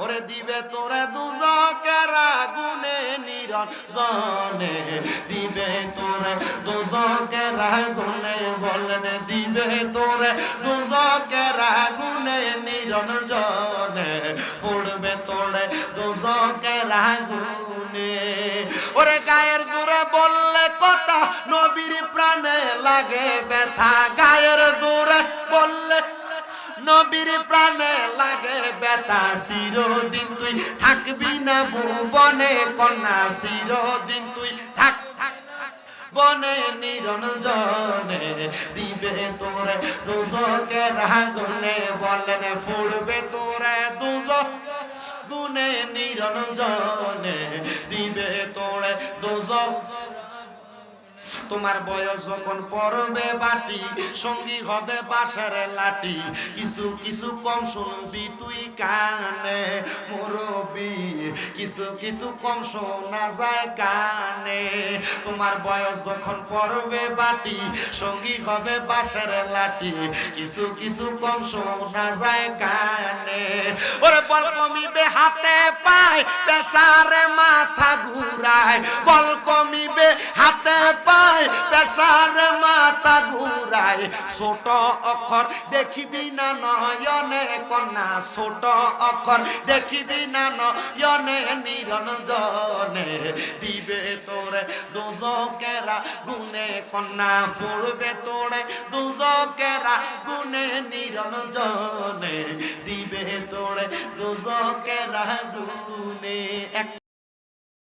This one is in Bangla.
ওরে দিবে তোরে দুজকের আগুনে নিরঞ্জনে, দিবে তোরে দুজকের আগুনে, বলেন দিবে তোরে দুজকের আগুনে নিরঞ্জনে, পড়বে তোরে দুজকের আগুনে। ওরে গায়ের জোরে বললে কথা, নবীর প্রাণে লাগে ব্যথা, গায়ের জোরে বললে নবীর প্রাণে লাগে ব্যথা, চিরদিন তুই থাকবি না ভুবনে কন্যা, চিরদিন তুই থাক বনে নিরঞ্জনে, দিবে তোরে দুজকের আগুনে, বলেন পড়বে তোরে দুজক গুনে নিরঞ্জনে, দিবে তোরে দুজক। তোমার বয়স যখন পড়বে বাটি, সঙ্গী হবে বাঁশের লাঠি, কিছু কিছু কম শুনবি তুই কানে মুরব্বি, কিছু কিছু কম শোনা যায় কানে। তোমার বয়স যখন পড়বে বাটি, সঙ্গী হবে বাঁশের লাঠি, কিছু কিছু কম শোনা যায় কানে। ওরে বল কমিবে হাতে পায়, পেশারে মাথা ঘুরায়, বল কমিবে হাতে পায়, পেশারে মাথা ঘুরায়, ছোট অক্ষর দেখিবি না নয়নে কন্যা, ছোট অক্ষর দেখিবি না নয়নে নিরঞ্জনে, দিবে তোরে দুজকের আগুনে কন্যা, পড়বে তোরে দুজকের আগুনে নিরঞ্জনে, দিবে তোরে দুজকের আগুনে।